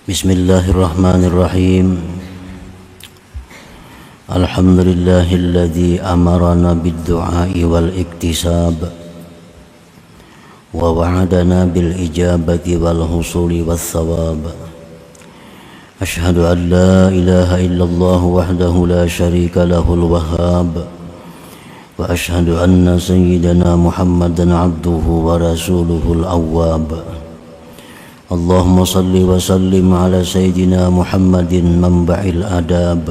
Bismillahirrahmanirrahim. Alhamdulillahilladzi amarana bid-du'a'i wal iktisab wa wa'adana bil ijabati wal husuli was thawab. Ashhadu an la ilaha illallah wahdahu la syarika lahul wahhab wa ashhadu anna sayyidana Muhammadan abduhu wa rasuluhul awwab. Allahumma salli wa sallim ala sayyidina Muhammadin manba'il adab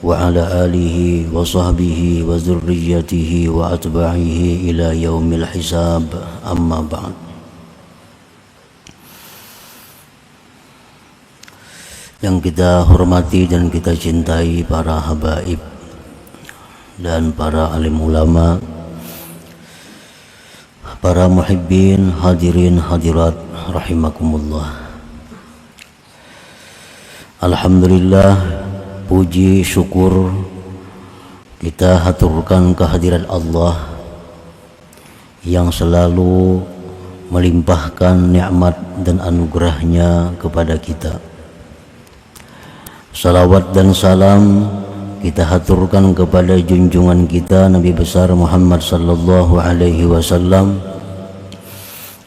wa ala alihi wa sahbihi wa zurriyatihi wa atba'ihi ila yaumil hisab, amma ba'd. Yang kita hormati dan kita cintai para habaib dan para alim ulama, para muhibbin, hadirin hadirat rahimakumullah. Alhamdulillah, puji syukur kita haturkan kehadirat Allah yang selalu melimpahkan nikmat dan anugerahnya kepada kita. Salawat dan salam kita haturkan kepada junjungan kita Nabi besar Muhammad sallallahu alaihi wasallam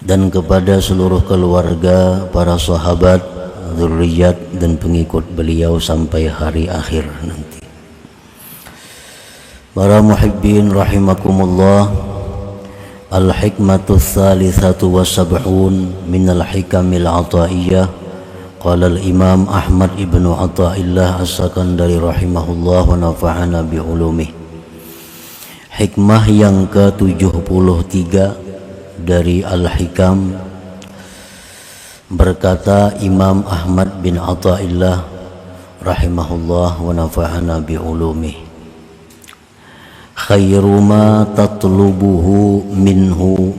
dan kepada seluruh keluarga, para sahabat, zurriyat dan pengikut beliau sampai hari akhir nanti. Para muhibbin rahimakumullah, al-hikmatu tsalitsatu was-sab'un minal hikamil ataiyah. Qala al-Imam Ahmad ibnu Athaillah As-Sakandari rahimahullah wa nafa'ana bi ulumih. Hikmah yang ke-73 dari Al-Hikam, berkata Imam Ahmad bin Athaillah rahimahullah wa nafa'ana bi ulumih, khairu ma tatlubuhu minhu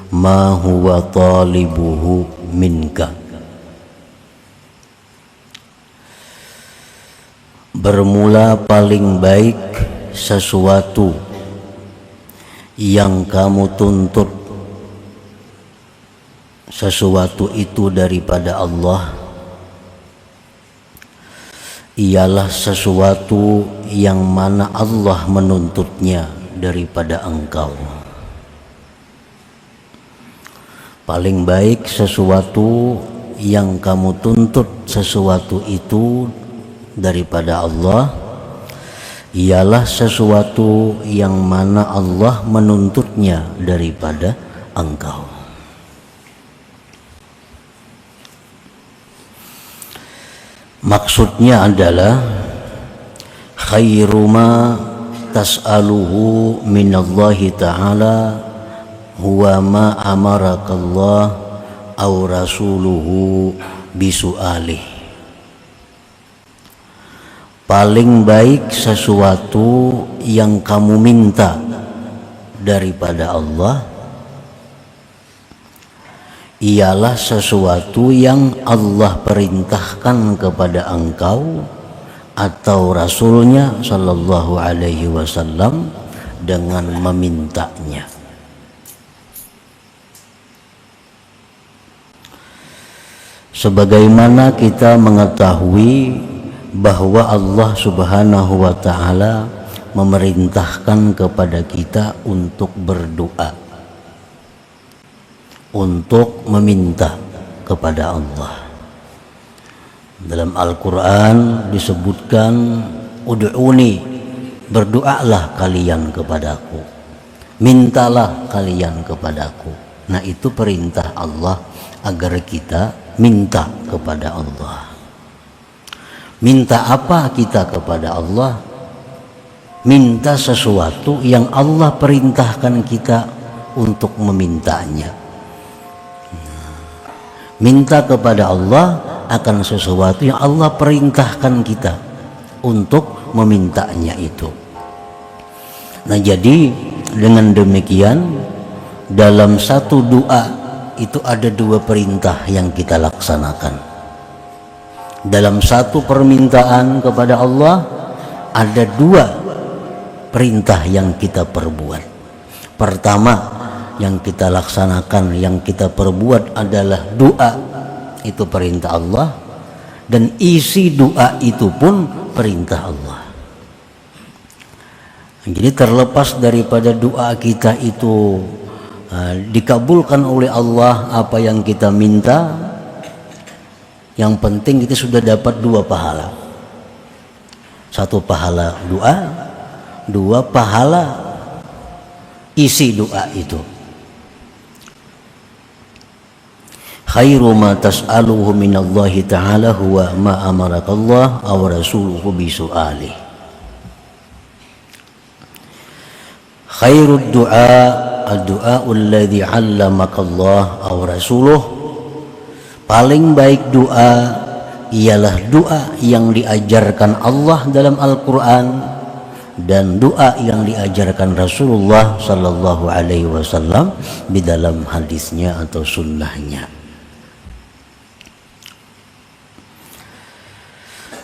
ma huwa talibuhu minka. Bermula paling baik sesuatu yang kamu tuntut sesuatu itu daripada Allah ialah sesuatu yang mana Allah menuntutnya daripada engkau. Paling baik sesuatu yang kamu tuntut sesuatu itu daripada Allah ialah sesuatu yang mana Allah menuntutnya daripada engkau. Maksudnya adalah khairu ma tas'aluhu minallahi ta'ala huwa ma amarakallah aw rasuluhu bisu'alih. Paling baik sesuatu yang kamu minta daripada Allah ialah sesuatu yang Allah perintahkan kepada engkau atau Rasulnya sallallahu alaihi wasallam dengan memintanya. Sebagaimana kita mengetahui bahwa Allah subhanahu wa ta'ala memerintahkan kepada kita untuk berdoa, untuk meminta kepada Allah. Dalam Al-Quran disebutkan, ud'uni, berdoalah kalian kepadaku, mintalah kalian kepadaku. Nah, itu perintah Allah agar kita minta kepada Allah. Minta apa kita kepada Allah? Minta sesuatu yang Allah perintahkan kita untuk memintanya. Minta kepada Allah akan sesuatu yang Allah perintahkan kita untuk memintanya itu. Nah, jadi dengan demikian dalam satu doa itu ada dua perintah yang kita laksanakan. Dalam satu permintaan kepada Allah ada dua perintah yang kita perbuat. Pertama yang kita laksanakan, yang kita perbuat adalah doa, itu perintah Allah. dan isi doa itu pun perintah Allah. Jadi terlepas daripada doa kita itu dikabulkan oleh Allah apa yang kita minta, yang penting kita sudah dapat 2 pahala. 1 pahala doa, 2 pahala isi doa itu. Khairu ma tas'aluhu minallahi ta'ala huwa ma amarakallah aw rasuluhu bisu'alih. Khairud du'a ad-du'a alladhi 'allamakallah aw rasuluh. Paling baik doa ialah doa yang diajarkan Allah dalam Al-Quran dan doa yang diajarkan Rasulullah sallallahu alaihi wasallam di dalam hadisnya atau sunnahnya.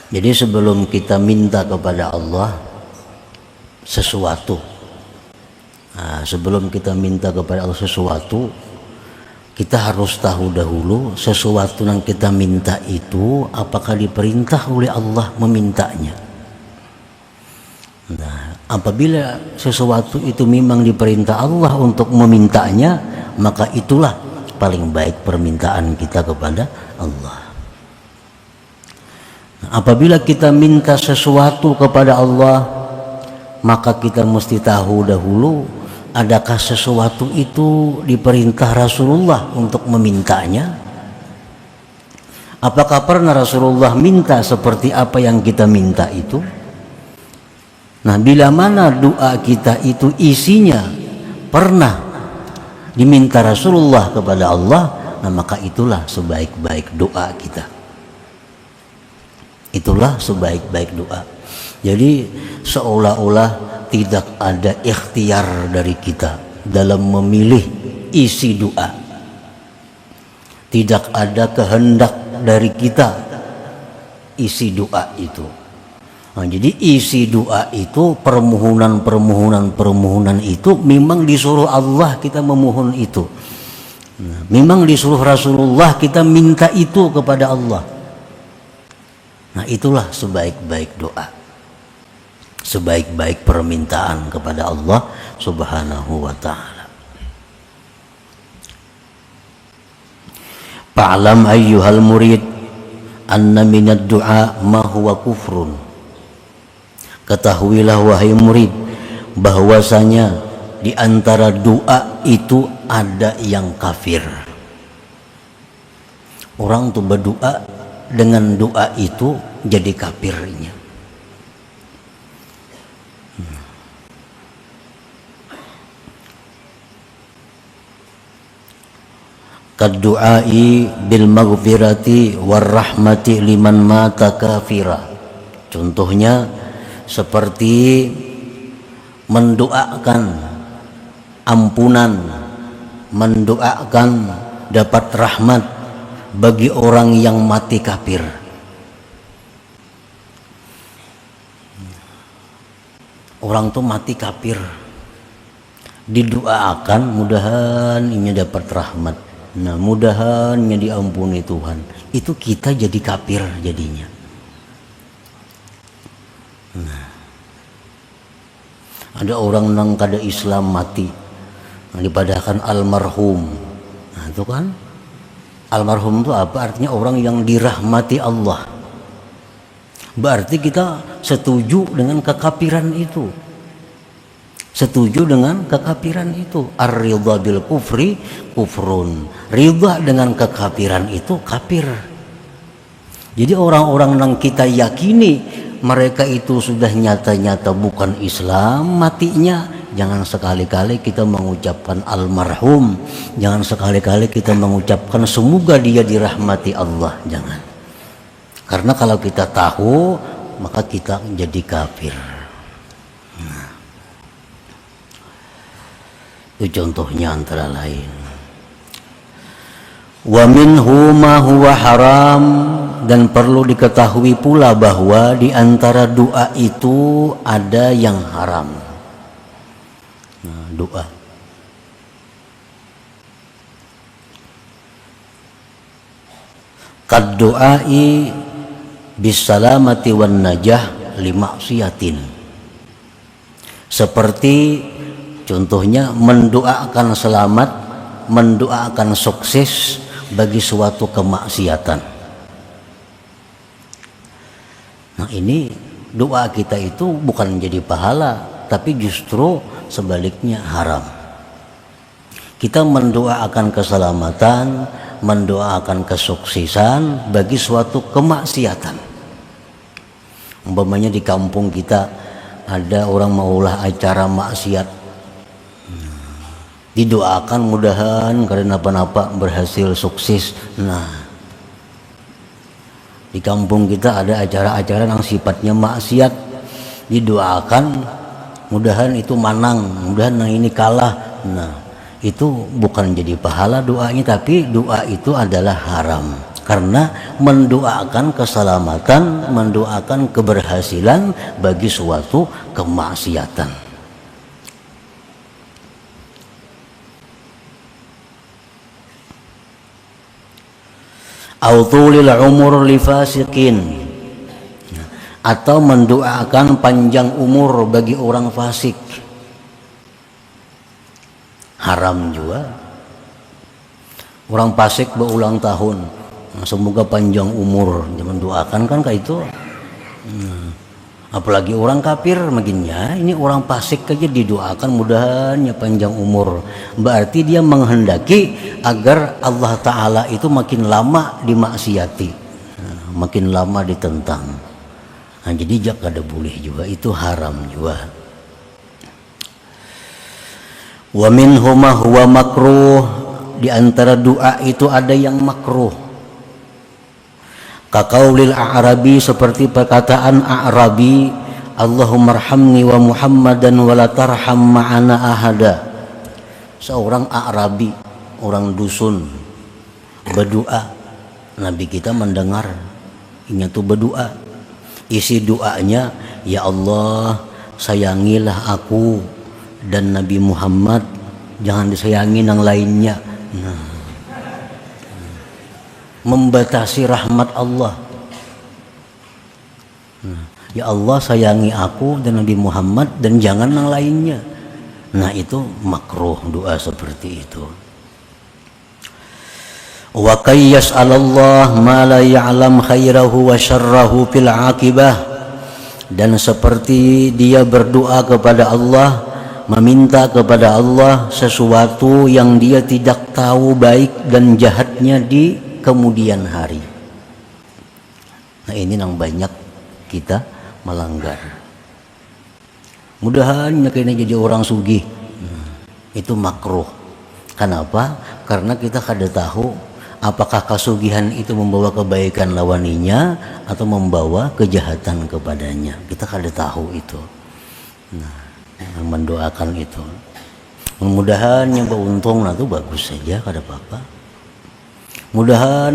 Jadi sebelum kita minta kepada Allah sesuatu, sebelum kita minta kepada Allah sesuatu, kita harus tahu dahulu sesuatu yang kita minta itu apakah diperintah oleh Allah memintanya. Nah, apabila sesuatu itu memang diperintah Allah untuk memintanya, maka itulah paling baik permintaan kita kepada Allah. Nah, apabila kita minta sesuatu kepada Allah, maka kita mesti tahu dahulu adakah sesuatu itu diperintah Rasulullah untuk memintanya? Apakah pernah Rasulullah minta seperti apa yang kita minta itu? Nah, bila mana doa kita itu isinya pernah diminta Rasulullah kepada Allah, nah maka itulah sebaik-baik doa kita. Itulah sebaik-baik doa. Jadi seolah-olah tidak ada ikhtiar dari kita dalam memilih isi doa. Tidak ada kehendak dari kita isi doa itu. Nah, jadi isi doa itu permohonan itu memang disuruh Allah kita memohon itu. Nah, memang disuruh Rasulullah kita minta itu kepada Allah. Nah, itulah sebaik-baik doa, sebaik-baik permintaan kepada Allah Subhanahu wa ta'ala. Fa'lam ayyuhal murid anna minad du'a ma huwa kufrun. Ketahuilah wahai murid bahwasanya di antara doa itu ada yang kafir. Orang tuh berdoa dengan doa itu jadi kafirnya. Kaddu'ai bil maghfirati war rahmati liman mata kafira. Contohnya seperti mendoakan ampunan, mendoakan dapat rahmat bagi orang yang mati kafir. Orang tuh mati kafir, didoakan mudahan ini dapat rahmat. Nah, mudahannya diampuni Tuhan. Itu kita jadi kafir jadinya. Nah, ada orang nang kada Islam mati, nah, dipadahkan almarhum. Nah, itu kan almarhum itu apa artinya? Orang yang dirahmati Allah. Berarti kita setuju dengan kekafiran itu. Setuju dengan kekafiran itu. Ar-ridha bil kufri kufrun. Ridha dengan kekafiran itu kafir. Jadi orang-orang yang kita yakini mereka itu sudah nyata-nyata bukan Islam matinya, jangan sekali-kali kita mengucapkan almarhum, jangan sekali-kali kita mengucapkan semoga dia dirahmati Allah, jangan. Karena kalau kita tahu maka kita jadi kafir. Nah, itu contohnya antara lain. Wa minhu ma huwa haram, dan perlu diketahui pula bahwa di antara doa itu ada yang haram. Nah, doa kad doai bisalamati wan najah limaksiatin. Seperti contohnya mendoakan selamat, mendoakan sukses bagi suatu kemaksiatan. Nah, ini doa kita itu bukan jadi pahala, tapi justru sebaliknya haram. Kita mendoakan keselamatan, mendoakan kesuksesan bagi suatu kemaksiatan. Umpamanya di kampung kita ada orang maulah acara maksiat, didoakan mudahan karena apa-apa berhasil sukses. Nah, di kampung kita ada acara-acara yang sifatnya maksiat, didoakan mudahan itu manang, mudahan yang ini kalah. Nah, itu bukan jadi pahala doanya, tapi doa itu adalah haram karena mendoakan keselamatan, mendoakan keberhasilan bagi suatu kemaksiatan. Autulil umur li fasikin, atau mendoakan panjang umur bagi orang fasik, haram juga. Orang fasik berulang tahun, semoga panjang umur, jangan doakan kan kayak itu. Apalagi orang kafir makinnya, ini orang fasik aja didoakan mudahannya panjang umur. Berarti dia menghendaki agar Allah Ta'ala itu makin lama dimaksiati, makin lama ditentang. Nah, jadi jak ada boleh juga, itu haram juga. Wa minhuma huwa makruh, di antara doa itu ada yang makruh. Kaqaulil a'rabi, seperti perkataan a'rabi, Allahumma arhamni wa Muhammadan wa la tarham ma'ana ahada. Seorang a'rabi, orang dusun, berdoa. Nabi kita mendengar, ini tuh berdoa. Isi doanya, ya Allah, sayangilah aku dan Nabi Muhammad, jangan disayangi yang lainnya. Nah, membatasi rahmat Allah. Ya Allah, sayangi aku dan Nabi Muhammad dan jangan yang lainnya. Nah, itu makruh doa seperti itu. Wa qayyas 'alallah ma la ya'lam khairahu wa syarrahu fil 'aqibah, dan seperti dia berdoa kepada Allah, meminta kepada Allah sesuatu yang dia tidak tahu baik dan jahatnya di kemudian hari. Nah, ini yang banyak kita melanggar. Mudahan kena jadi orang sugih. Itu makruh. Kenapa? Karena kita kada tahu apakah kesugihan itu membawa kebaikan lawaninya atau membawa kejahatan kepadanya. Kita kada tahu itu. Nah, mendoakan itu. Mudah-mudahan yang beruntung nah itu bagus saja, kada apa-apa. Mudahan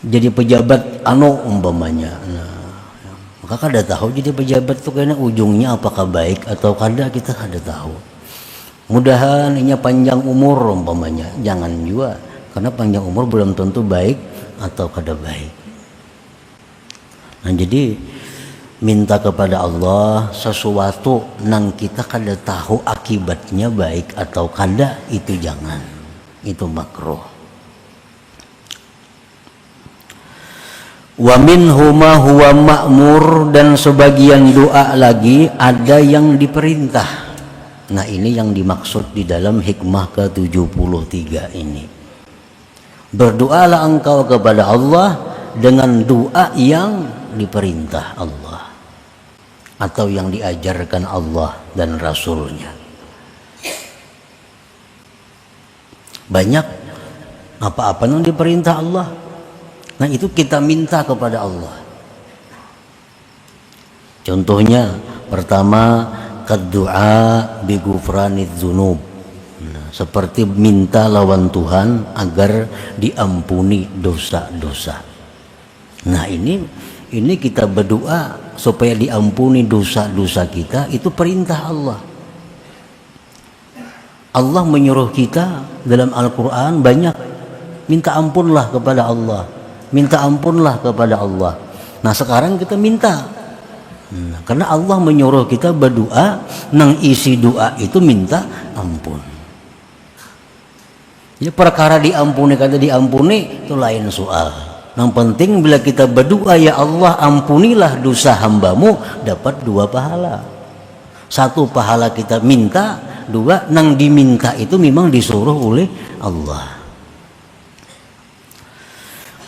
jadi pejabat umpamanya. Nah, maka kada tahu jadi pejabat itu kayaknya ujungnya apakah baik atau kada, kita kada tahu. Mudahan ini panjang umur umpamanya, jangan juga, karena panjang umur belum tentu baik atau kada baik. Nah, jadi minta kepada Allah sesuatu nang kita kada tahu akibatnya baik atau kada, itu jangan, itu makruh. Wa minhuma huwa ma'mur, dan sebagian doa lagi ada yang diperintah. Nah, ini yang dimaksud di dalam hikmah ke-73 ini. Berdoalah engkau kepada Allah dengan doa yang diperintah Allah atau yang diajarkan Allah dan Rasulnya. Banyak apa-apa yang diperintah Allah. Nah, itu kita minta kepada Allah. Contohnya pertama, kaddu'a bi ghufraniz dzunub. Nah, seperti minta lawan Tuhan agar diampuni dosa-dosa. Nah, ini kita berdoa supaya diampuni dosa-dosa kita, itu perintah Allah. Allah menyuruh kita dalam Al-Quran banyak, minta ampunlah kepada Allah. minta ampunlah kepada Allah. Nah sekarang kita minta, karena Allah menyuruh kita berdoa, nang isi doa itu minta ampun. Ya perkara diampuni kata diampuni itu lain soal. Yang penting bila kita berdoa, ya Allah ampunilah dosa hambamu, dapat 2 pahala. 1 pahala kita minta, 2 nang diminta itu memang disuruh oleh Allah.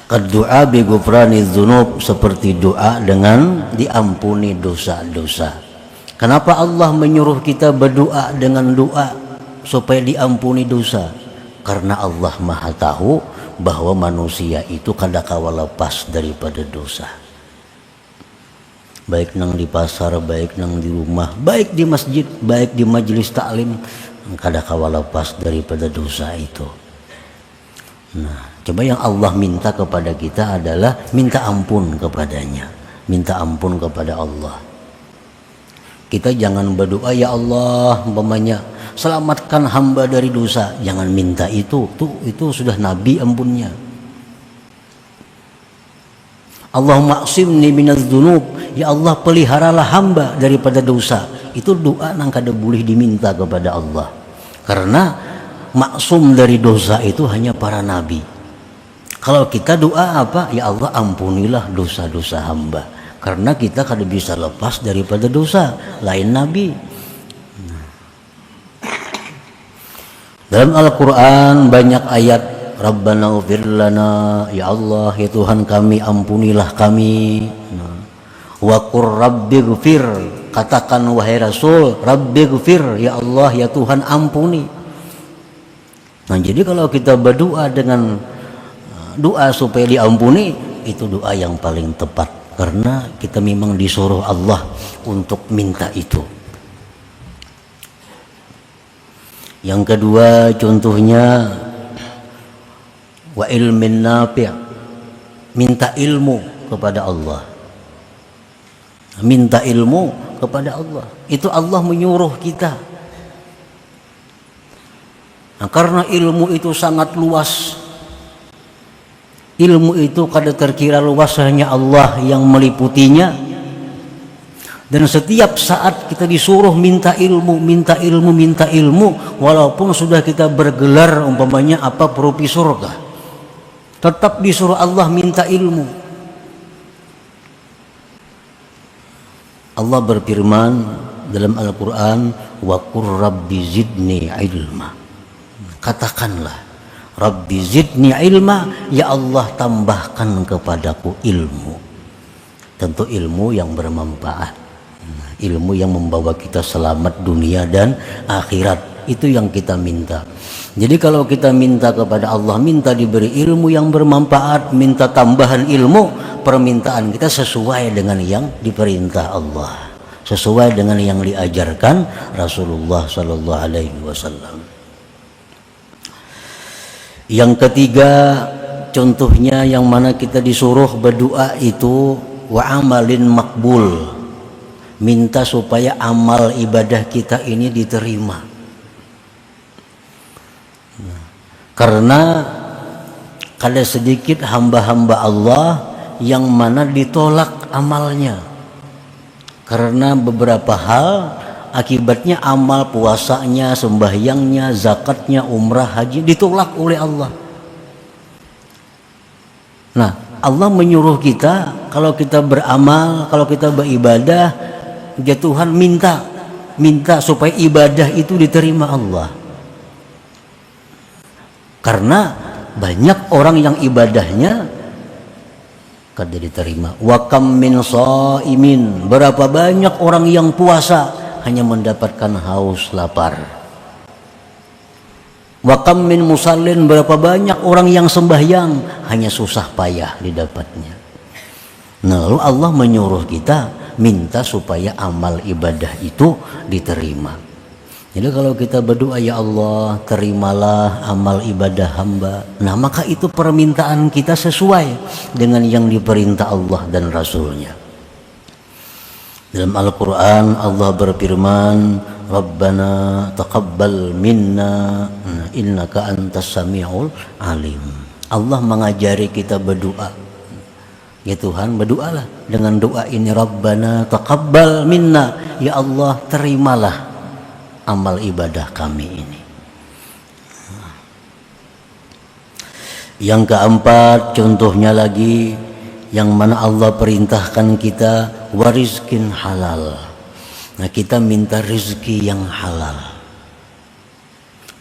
Doa bi ghufrani dzunub, seperti doa dengan diampuni dosa-dosa. Kenapa Allah menyuruh kita berdoa dengan doa supaya diampuni dosa? Karena Allah Maha tahu bahwa manusia itu kadangkala lepas daripada dosa. Baik nang di pasar, baik nang di rumah, baik di masjid, baik di majelis taklim, kadangkala lepas daripada dosa itu. Nah, coba yang Allah minta kepada kita adalah minta ampun kepadanya, minta ampun kepada Allah. Kita jangan berdoa ya Allah umpamanya selamatkan hamba dari dosa, jangan minta itu sudah Nabi ampunnya. Allahumma aqsimni minadz dzunub, ya Allah peliharalah hamba daripada dosa. Itu doa nang kada boleh diminta kepada Allah, karena maksum dari dosa itu hanya para nabi. Kalau kita doa apa? Ya Allah ampunilah dosa-dosa hamba, karena kita kada bisa lepas daripada dosa, lain nabi. Dalam Al-Quran banyak ayat Rabbana ighfir lana, ya Allah ya Tuhan kami ampunilah kami. Wa qur rabbighfir, katakan wahai Rasul rabbighfir, ya Allah ya Tuhan ampuni. Nah jadi kalau kita berdoa dengan doa supaya diampuni, itu doa yang paling tepat, karena kita memang disuruh Allah untuk minta itu. Yang kedua contohnya wa ilmin nafi', minta ilmu kepada Allah. Minta ilmu kepada Allah, itu Allah menyuruh kita. Nah, karena ilmu itu sangat luas, ilmu itu kada terkira luas, hanya Allah yang meliputinya. Dan setiap saat kita disuruh minta ilmu, minta ilmu, minta ilmu, walaupun sudah kita bergelar umpamanya apa profesor kah, tetap disuruh Allah minta ilmu. Allah berfirman dalam Al-Quran, wa qur rabbi zidni ilma, katakanlah rabbi zidni ilma, ya Allah tambahkan kepadaku ilmu. Tentu ilmu yang bermanfaat, ilmu yang membawa kita selamat dunia dan akhirat, itu yang kita minta. Jadi kalau kita minta kepada Allah, minta diberi ilmu yang bermanfaat, minta tambahan ilmu, permintaan kita sesuai dengan yang diperintah Allah, sesuai dengan yang diajarkan Rasulullah Sallallahu Alaihi Wasallam. Yang ketiga contohnya yang mana kita disuruh berdoa itu wa amalin makbul, minta supaya amal ibadah kita ini diterima. Karena ada sedikit hamba-hamba Allah yang mana ditolak amalnya, karena beberapa hal akibatnya amal puasanya, sembahyangnya, zakatnya, umrah, haji ditolak oleh Allah. Nah, Allah menyuruh kita kalau kita beramal, kalau kita beribadah, ya Tuhan minta supaya ibadah itu diterima Allah. Karena banyak orang yang ibadahnya kada diterima. Wa kam min shaimin, berapa banyak orang yang puasa hanya mendapatkan haus lapar. Wa kam min musallin, berapa banyak orang yang sembahyang hanya susah payah didapatnya. Nah, lalu Allah menyuruh kita minta supaya amal ibadah itu diterima. Jadi kalau kita berdoa, ya Allah terimalah amal ibadah hamba, nah maka itu permintaan kita sesuai dengan yang diperintah Allah dan Rasulnya. Dalam Al-Quran Allah berfirman, Rabbana taqabbal minna innaka antas sami'ul alim. Allah mengajari kita berdoa Ya Tuhan, berdoalah dengan doa ini, Rabbana taqabbal minna, ya Allah terimalah amal ibadah kami ini. Yang keempat, contohnya lagi, yang mana Allah perintahkan kita warizkin halal. Nah, kita minta rizki yang halal.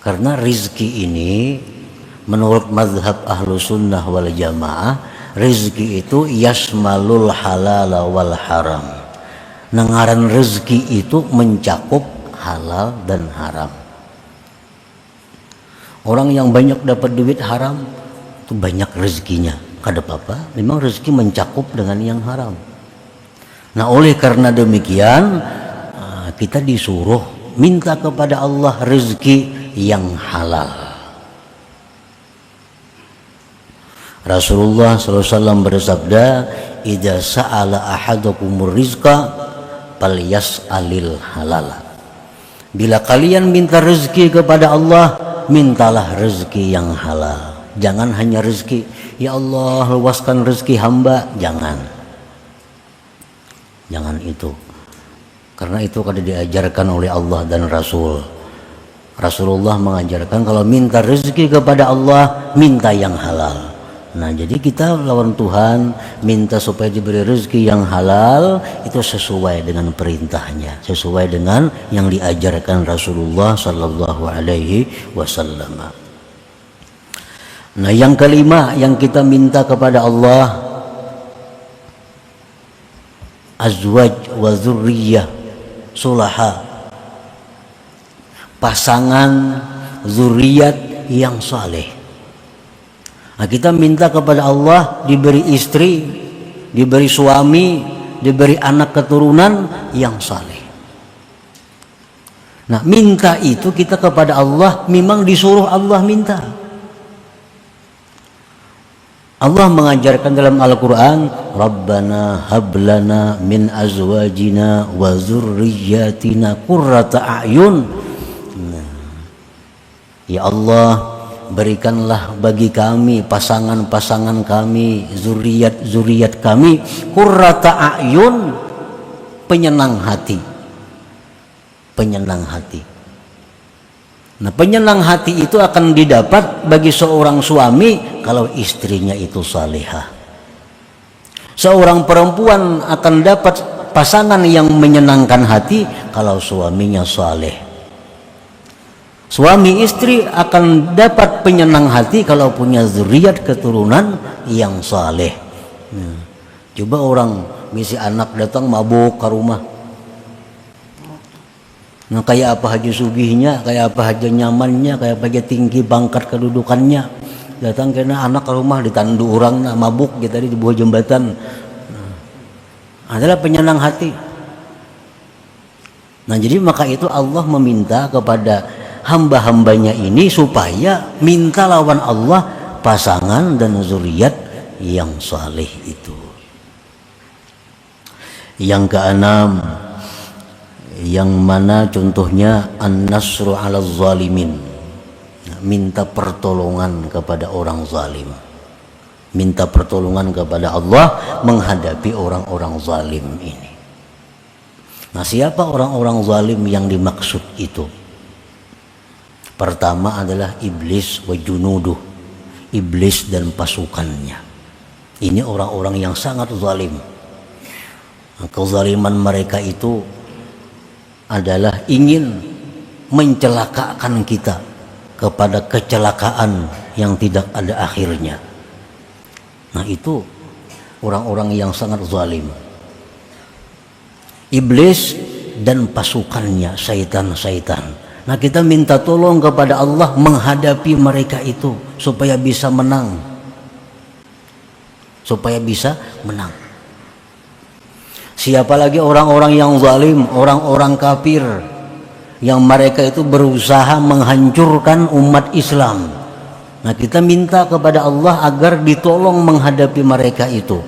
Karena rizki ini menurut mazhab ahlu sunnah wal jamaah, rizki itu yasmalul halal wal haram. Ngaran rizki itu mencakup halal dan haram. Orang yang banyak dapat duit haram itu banyak rezekinya, kada apa-apa, memang rezeki mencakup dengan yang haram. Nah, oleh karena demikian kita disuruh minta kepada Allah rezeki yang halal. Rasulullah SAW bersabda, idza sa'ala ahadukumur rizqa falyas'alil halal. Bila kalian minta rezeki kepada Allah, mintalah rezeki yang halal. Jangan hanya rezeki, ya Allah luaskan rezeki hamba, jangan itu. Karena itu kada diajarkan oleh Allah dan Rasul. Rasulullah mengajarkan kalau minta rezeki kepada Allah, minta yang halal. Nah, jadi kita lawan Tuhan minta supaya diberi rezeki yang halal, itu sesuai dengan perintahnya, sesuai dengan yang diajarkan Rasulullah sallallahu alaihi wasallam. Nah, yang kelima yang kita minta kepada Allah, azwaj wa dzurriyyah sulaha, pasangan zuriat yang saleh. Nah, kita minta kepada Allah diberi istri, diberi suami, diberi anak keturunan yang saleh. Nah, minta itu kita kepada Allah memang disuruh Allah minta. Allah mengajarkan dalam Al-Quran, Rabbana hablana min azwajina wa zurriyatina qurrata a'yun. Nah, ya Allah, berikanlah bagi kami, pasangan-pasangan kami, zuriat-zuriat kami, qurrata a'yun, penyenang hati. Penyenang hati. Nah, penyenang hati itu akan didapat bagi seorang suami kalau istrinya itu salihah. Seorang perempuan akan dapat pasangan yang menyenangkan hati kalau suaminya saleh. Suami istri akan dapat penyenang hati kalau punya zuriat keturunan yang saleh. Coba orang misi anak datang mabuk ke rumah. Nah, kayak apa haja sugihnya, kayak apa haja nyamannya, kayak apa haja tinggi bangkat kedudukannya, datang kena anak ke rumah ditandu orang mabuk gitu di bawah jembatan, adalah penyenang hati. Nah, jadi maka itu Allah meminta kepada hamba-hambanya ini supaya minta lawan Allah pasangan dan zuriat yang saleh itu. Yang keenam, yang mana contohnya an-nasru 'ala zalimin, minta pertolongan kepada orang zalim, minta pertolongan kepada Allah menghadapi orang-orang zalim ini. Nah, siapa orang-orang zalim yang dimaksud itu? Pertama adalah iblis wa junuduh, iblis dan pasukannya. Ini orang-orang yang sangat zalim. Kezaliman mereka itu adalah ingin mencelakakan kita kepada kecelakaan yang tidak ada akhirnya. Nah, itu orang-orang yang sangat zalim. Iblis dan pasukannya, syaitan-syaitan. Nah, kita minta tolong kepada Allah menghadapi mereka itu supaya bisa menang. Supaya bisa menang. Siapa lagi orang-orang yang zalim, orang-orang kafir yang mereka itu berusaha menghancurkan umat Islam. Nah, kita minta kepada Allah agar ditolong menghadapi mereka itu.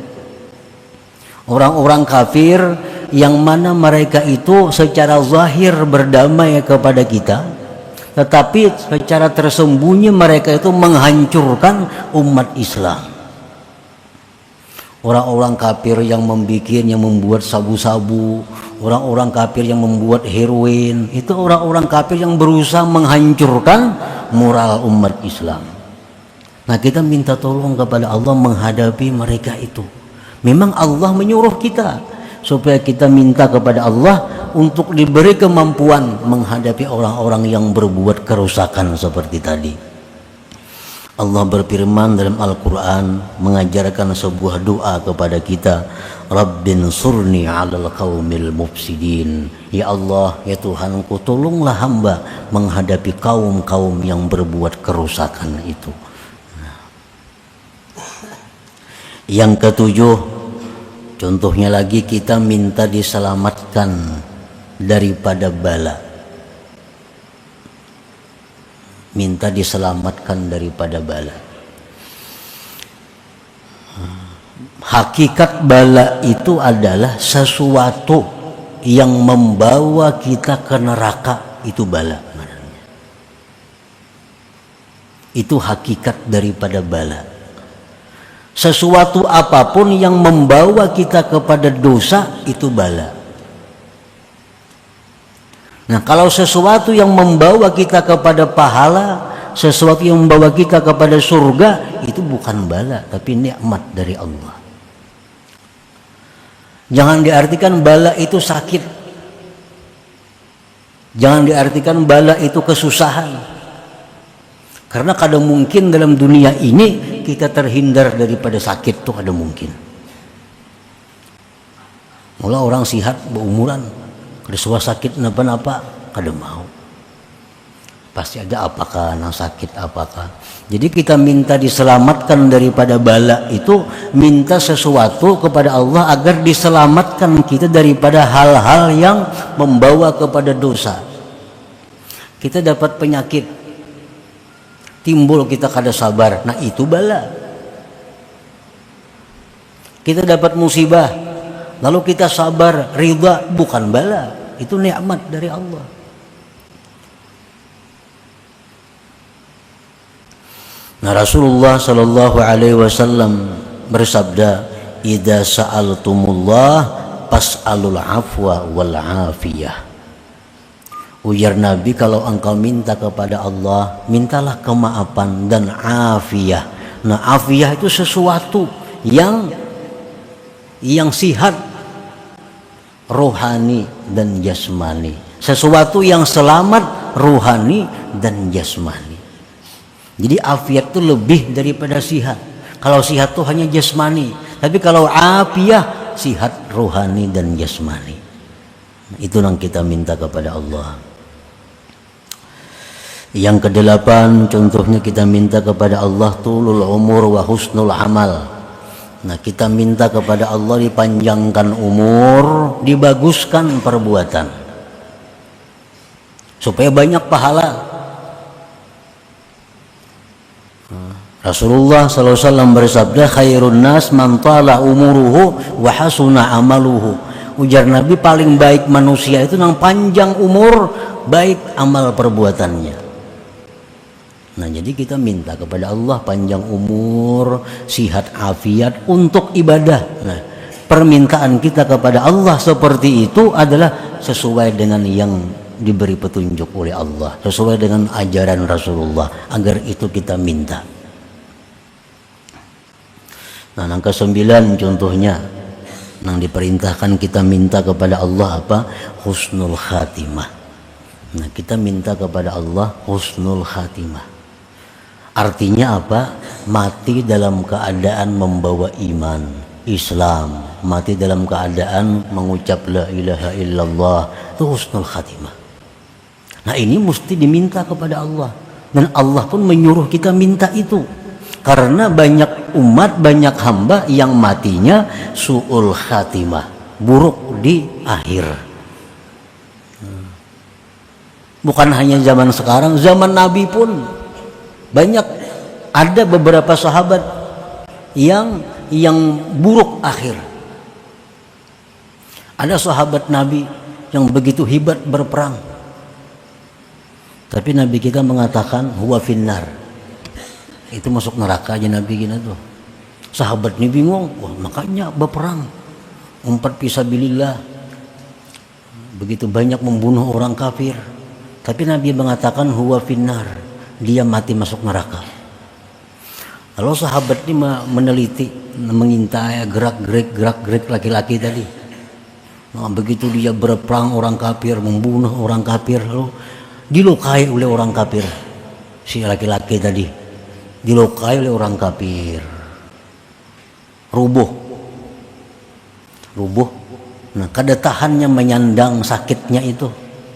Orang-orang kafir yang mana mereka itu secara zahir berdamai kepada kita, tetapi secara tersembunyi mereka itu menghancurkan umat Islam. orang-orang kafir yang membuat sabu-sabu, orang-orang kafir yang membuat heroin, itu orang-orang kafir yang berusaha menghancurkan moral umat Islam. Nah, kita minta tolong kepada Allah menghadapi mereka itu. Memang Allah menyuruh kita supaya kita minta kepada Allah untuk diberi kemampuan menghadapi orang-orang yang berbuat kerusakan seperti tadi. Allah berfirman dalam Al-Quran, mengajarkan sebuah doa kepada kita, Rabbin surni alal qaumil mufsidin. Ya Allah, ya Tuhanku, tolonglah hamba menghadapi kaum-kaum yang berbuat kerusakan itu. Yang ketujuh, contohnya lagi, kita minta diselamatkan daripada bala. Minta diselamatkan daripada bala. Hakikat bala itu adalah sesuatu yang membawa kita ke neraka, itu bala. Itu hakikat daripada bala. Sesuatu apapun yang membawa kita kepada dosa, itu bala. Nah, kalau sesuatu yang membawa kita kepada pahala, sesuatu yang membawa kita kepada surga, itu bukan bala, tapi nikmat dari Allah. Jangan diartikan bala itu sakit. Jangan diartikan bala itu kesusahan. Karena kadang mungkin dalam dunia ini kita terhindar daripada sakit, tuh ada mungkin. Mula orang sihat berumuran, kalau sakit napa-napa kada mau, pasti ada apakah yang sakit apakah. Jadi kita minta diselamatkan daripada bala itu, minta sesuatu kepada Allah agar diselamatkan kita daripada hal-hal yang membawa kepada dosa. Kita dapat penyakit, timbul kita kada sabar, nah itu bala. Kita dapat musibah, lalu kita sabar, ridha, bukan bala. Itu nikmat dari Allah. Nah, Rasulullah sallallahu alaihi wasallam bersabda, "Idza sa'altumullah fas'alul afwa wal afiyah." Ujar Nabi, kalau engkau minta kepada Allah, mintalah kemaafan dan afiyah. Nah, afiyah itu sesuatu yang sihat, rohani dan jasmani, sesuatu yang selamat rohani dan jasmani. Jadi afiat itu lebih daripada sihat. Kalau sihat itu hanya jasmani, tapi kalau afiyah sihat rohani dan jasmani. Itu yang kita minta kepada Allah. Yang kedelapan, contohnya kita minta kepada Allah tulul umur wa husnul amal. Nah, kita minta kepada Allah dipanjangkan umur, dibaguskan perbuatan, supaya banyak pahala. Rasulullah SAW bersabda, khairun nas man tala umuruhu wa hasuna amaluhu. Ujar Nabi, paling baik manusia itu yang panjang umur, baik amal perbuatannya. Nah, jadi kita minta kepada Allah panjang umur, sihat afiat untuk ibadah. Nah, permintaan kita kepada Allah seperti itu adalah sesuai dengan yang diberi petunjuk oleh Allah, sesuai dengan ajaran Rasulullah, agar itu kita minta. Nah, yang ke-9 contohnya, yang diperintahkan kita minta kepada Allah apa? Husnul khatimah. Nah, kita minta kepada Allah husnul khatimah. Artinya apa? Mati dalam keadaan membawa iman Islam, mati dalam keadaan mengucap la ilaha illallah, itu husnul khatimah. Nah, ini mesti diminta kepada Allah, dan Allah pun menyuruh kita minta itu, karena banyak umat, banyak hamba yang matinya su'ul khatimah, buruk di akhir. Bukan hanya zaman sekarang, zaman Nabi pun banyak, ada beberapa sahabat yang buruk akhir. Ada sahabat Nabi yang begitu hebat berperang, tapi Nabi kita mengatakan huwa finnar, itu masuk neraka aja Nabi kita tuh. Sahabat ini bingung, wah makanya berperang, umpat fisabilillah, begitu banyak membunuh orang kafir. Tapi Nabi mengatakan huwa finnar, dia mati masuk neraka. Lalu sahabat ini meneliti, mengintai gerak-gerik laki-laki tadi. Nah, begitu dia berperang orang kafir, membunuh orang kafir, lalu dilukai oleh orang kafir. Si laki-laki tadi dilukai oleh orang kafir. Rubuh. Nah, kada tahannya menyandang sakitnya itu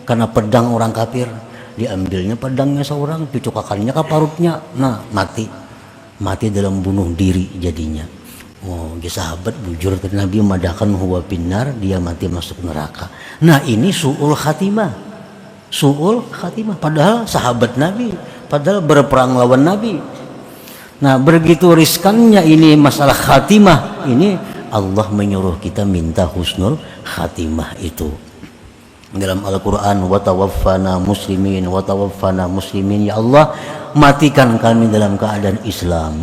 karena pedang orang kafir. Diambilnya pedangnya seorang, dicokakannya ke parutnya. Nah, mati dalam bunuh diri jadinya. Oh, dia sahabat bujur ke Nabi madahkan huwa finnar, dia mati masuk neraka. Nah, ini su'ul khatimah. Padahal sahabat Nabi, padahal berperang lawan Nabi. Nah, begitu riskannya ini masalah khatimah ini, Allah menyuruh kita minta husnul khatimah itu. Dalam Al-Quran, wa tawaffana muslimin, ya Allah, matikan kami dalam keadaan Islam.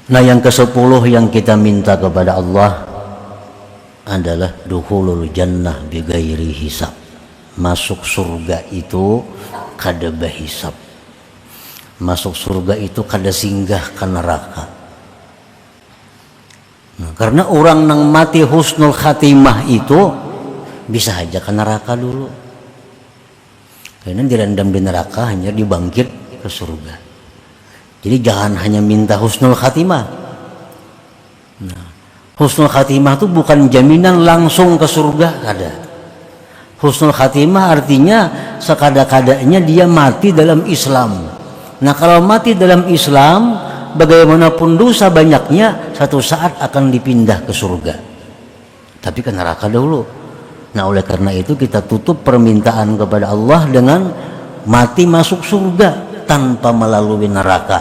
Nah, yang ke-10 yang kita minta kepada Allah adalah dukhulul jannah bighairi hisab. Masuk surga itu kada bahisab. Masuk surga itu kada singgah ke neraka. Nah, karena orang nang mati husnul khatimah itu bisa aja ke neraka dulu. Karena direndam di neraka, hanya dibangkit ke surga. Jadi jangan hanya minta husnul khatimah. Nah, husnul khatimah itu bukan jaminan langsung ke surga, kada. Husnul khatimah artinya sekada-kadanya dia mati dalam Islam. Nah, kalau mati dalam Islam, bagaimanapun dosa banyaknya, satu saat akan dipindah ke surga. Tapi ke neraka dahulu. Nah, oleh karena itu kita tutup permintaan kepada Allah dengan mati masuk surga tanpa melalui neraka.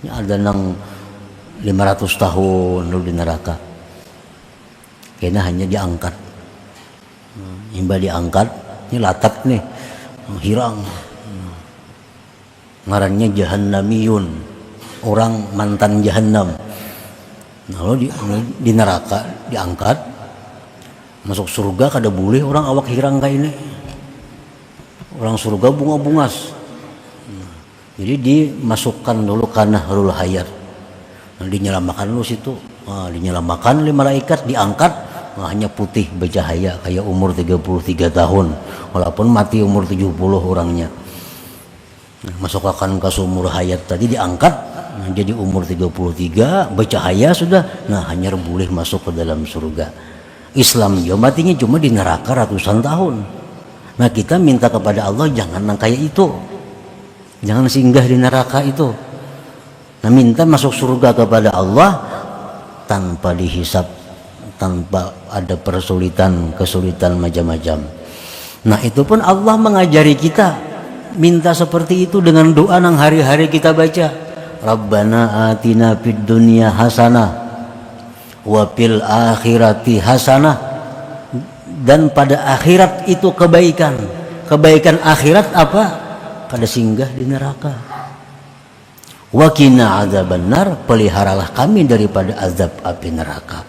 Ini ada nang 500 tahun dulu di neraka. Kayaknya hanya diangkat. Himba diangkat, ini latak nih, hirang. Ngarannya jahannamiyun, orang mantan jahannam. Lalu di neraka diangkat, masuk surga kada boleh orang awak hirang kayak ini. Orang surga bunga-bungas. Jadi dimasukkan dulu ke nahrul hayat. Nah, dinyelamakan dulu situ. Nah, dinyelamakan oleh malaikat, diangkat. Nah, hanya putih bercahaya kayak umur 33 tahun. Walaupun mati umur 70 orangnya. Nah, masukkan ke sumur hayat tadi diangkat. Nah, jadi umur 33 bercahaya sudah. Nah, hanya boleh masuk ke dalam surga. Islam dia matinya cuma di neraka ratusan tahun. Nah, kita minta kepada Allah jangan nang kayak itu. Jangan singgah di neraka itu. Nah, minta masuk surga kepada Allah tanpa dihisap, tanpa ada kesulitan macam-macam. Nah, itu pun Allah mengajari kita minta seperti itu dengan doa yang hari-hari kita baca. Rabbana atina fid dunya hasanah wa fil akhirati hasanah. Dan pada akhirat itu kebaikan. Kebaikan akhirat apa? Kada singgah di neraka. Wa qina adzabannar, peliharalah kami daripada azab api neraka.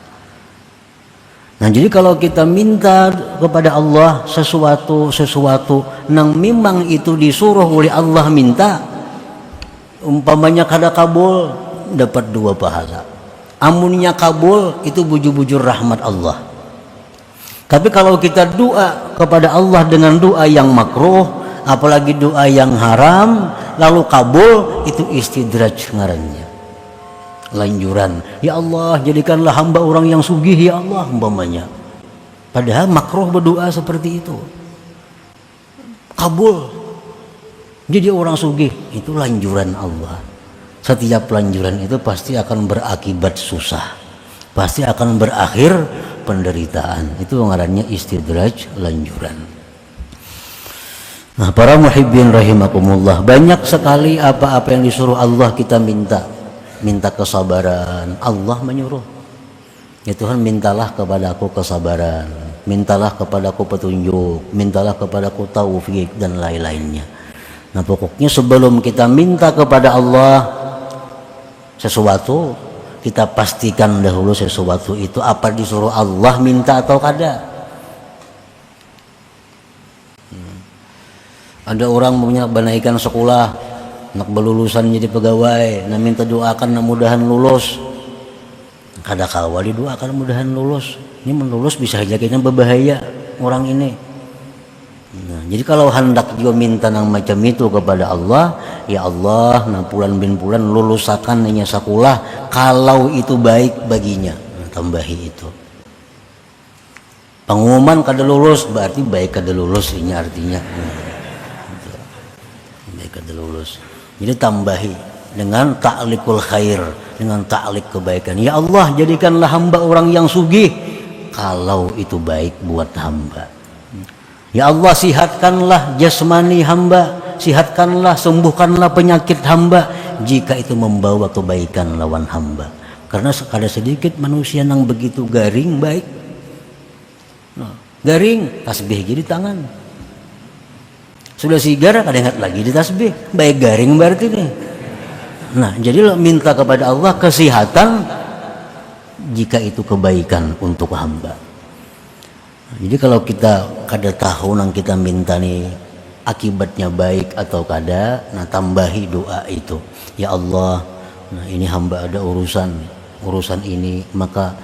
Nah, jadi kalau kita minta kepada Allah sesuatu nang memang itu disuruh oleh Allah minta, umpamanya kada kabul, dapat 2 pahala. Amunnya kabul itu bujur-bujur rahmat Allah. Tapi kalau kita doa kepada Allah dengan doa yang makruh, apalagi doa yang haram, lalu kabul, itu istidraj ngarannya. Lanjuran, ya Allah jadikanlah hamba orang yang sugih ya Allah umpamanya. Padahal makruh berdoa seperti itu. Kabul jadi orang sugih, itu lanjuran Allah. Setiap lanjuran itu pasti akan berakibat susah, pasti akan berakhir penderitaan. Itu ngarannya istidraj, lanjuran. Nah, para muhibbin rahimakumullah, banyak sekali apa-apa yang disuruh Allah kita minta kesabaran. Allah menyuruh, ya Tuhan, mintalah kepadaku kesabaran, mintalah kepadaku petunjuk, mintalah kepadaku taufik dan lain-lainnya. Nah pokoknya sebelum kita minta kepada Allah sesuatu, kita pastikan dahulu sesuatu itu apa disuruh Allah minta atau kada. Ada orang punya banaikan sekolah, nak berlulusan jadi pegawai, nah minta doakan mudahan lulus. Kada kawa didoakan mudahan lulus. Ini melulus bisa saja kayaknya berbahaya orang ini. Nah, jadi kalau hendak juga minta yang macam itu kepada Allah, ya Allah, nah pulan bin pulan lulusakan hanya sekolah kalau itu baik baginya. Nah, tambahi itu. Pengumuman kada lulus berarti baik kada lulus ini artinya. Baik kada lulus. Jadi tambahi dengan ta'likul khair, dengan ta'lik kebaikan. Ya Allah, jadikanlah hamba orang yang sugih kalau itu baik buat hamba. Ya Allah, sihatkanlah jasmani hamba, sihatkanlah, sembuhkanlah penyakit hamba jika itu membawa kebaikan lawan hamba. Karena kada sedikit manusia yang begitu garing baik. Nah, garing, tasbih jadi tangan. Sudah sigar, kada ingat lagi di tasbih. Baik garing berarti nih. Nah, jadi minta kepada Allah kesehatan jika itu kebaikan untuk hamba. Jadi kalau kita kada tahu nang kita minta nih akibatnya baik atau kada, nah tambahi doa itu. Ya Allah, nah ini hamba ada urusan ini, maka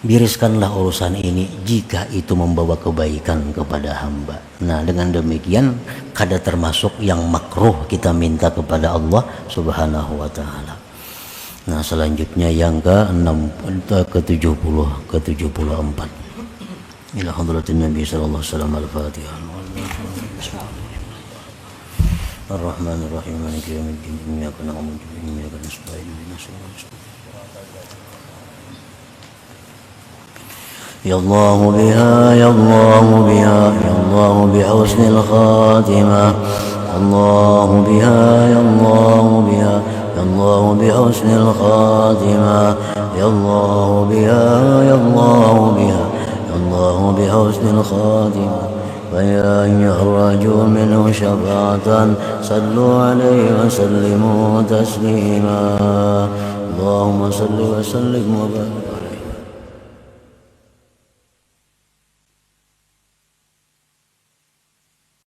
biriskanlah urusan ini jika itu membawa kebaikan kepada hamba. Nah dengan demikian kada termasuk yang makruh kita minta kepada Allah Subhanahu wa taala. Nah selanjutnya yang ke-74 ila hadratin Nabi sallallahu alaihi wasallam al-Fatihah. Ar-Rahman ar-Rahim maliki yaumiddin iyyaka na'budu wa iyyaka nasta'in ihdinas siratal mustaqim. Ya Allah biha ya Allah biha ya Allah bihusnil khatimah. Allah biha ya Allah biha ya Allah bihusnil khatimah. Ya Allah biha ya Allah biha الله بحسن الخاتمة فيا أيها الرجل منه شفاعة صلوا عليه وسلموا تسليما اللهم صل وسلم وبارك